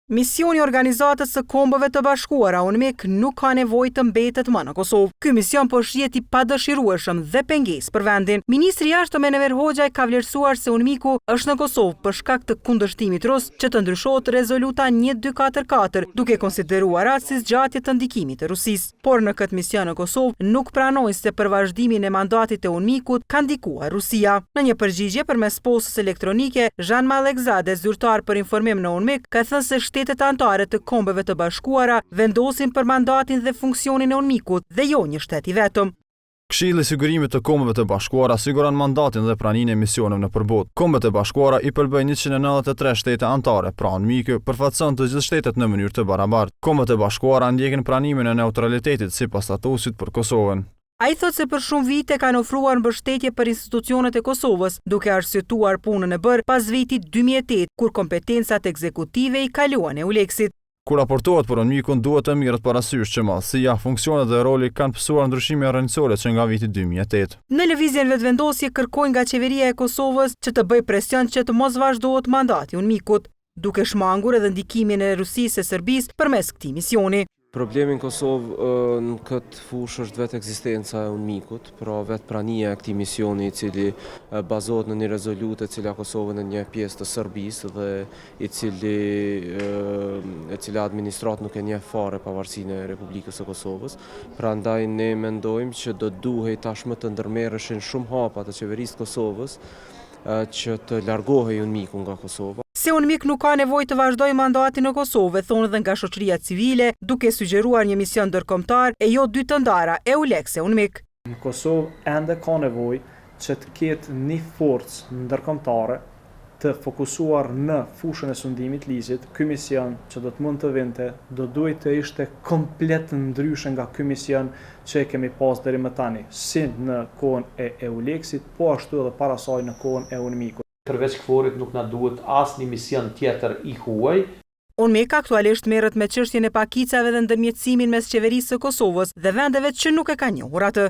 Misioni organizatës së Kombeve të Bashkuara UNMIK nuk ka nevojë të mbetet më në Kosovë. Ky mision po shihet i padëshirueshëm dhe pengesë për vendin. Ministri i Jashtëm Enver Hoxha ka vlerësuar se UNMIK-u është në Kosovë për shkak të kundërshtimit rus që të ndryshohet rezoluta 1244, duke konsideruar atë si zgjatje të ndikimit të Rusisë. Por në këtë mision në Kosovë nuk pranojnë se për vazhdimin e mandatit të UNMIK-ut ka ndikuar Rusia. Në një përgjigje përmes postës elektronike, Jean Malekzade, zyrtar për informim në UNMIK, ka thënë se shtetet anëtare të Kombeve të Bashkuara vendosin për mandatin dhe funksionin e UNMIK-ut dhe jo një shtet i vetëm. Këshilli i Sigurimit të Kombeve të Bashkuara siguron mandatin dhe pranimin e misioneve nëpër botë. Kombet e Bashkuara i përbëjnë 193 shtete anëtare, pra UNMIK përfaqëson të gjithë shtetet në mënyrë të barabartë. Kombet e Bashkuara ndjekin pranimin e neutralitetit sipas statusit për Kosovën. Ai thotë se për shumë vite kanë ofruar mbështetje për institucionet e Kosovës, duke arsyetuar punën e bërë pas vitit 2008, kur kompetencat ekzekutive i kaluan EULEX-it. Kur raportohet për UNMIK-un, duhet të mirët parasysh që madhësia, funksionet dhe roli kanë pësuar ndryshime rrënjësore që nga viti 2008. Në lëvizjen vetëvendosje kërkojnë nga qeveria e Kosovës që të bëjë presion që të mos vazhdohet mandati UNMIK-ut, duke shmangur edhe ndikimin e Rusisë e Serbisë përmes këtij misioni. Problemi në Kosovë në këtë fushë është vetë ekzistenca e UNMIK-ut, pra vetë prania e këtij misioni i cili bazohet në një rezolutë e cila Kosovën në një pjesë të Serbisë dhe e cila administrat nuk e njeh fare pavarësinë e Republikës së Kosovës. Prandaj ne mendojmë që do duhej tashmë të ndërmerreshin shumë hapa të qeverisë të Kosovës që të largohej UNMIK-u nga Kosova. Se UNMIK nuk ka nevojë të vazhdojë mandatin në Kosovë, thonë edhe nga shoqëria civile, duke sugjeruar një mision ndërkombëtar e jo dy të ndara, EULEX e UNMIK. Në Kosovë ende ka nevojë që të ketë një forcë ndërkombëtare të fokusuar në fushën e sundimit ligjit. Ky mision që do të mund të vinte, do duhet të ishte komplet ndryshe nga ky mision që e kemi pas deri më tani, si në kohën e EULEX-it, po ashtu edhe para saj në kohën e UNMIK-ut. Përveç KFOR-it nuk na duhet asnjë mision tjetër i huaj. UNMIK aktualisht merret me çështjen e pakicave dhe ndërmjetësimin mes qeverisë së Kosovës dhe vendeve që nuk e kanë njohur atë.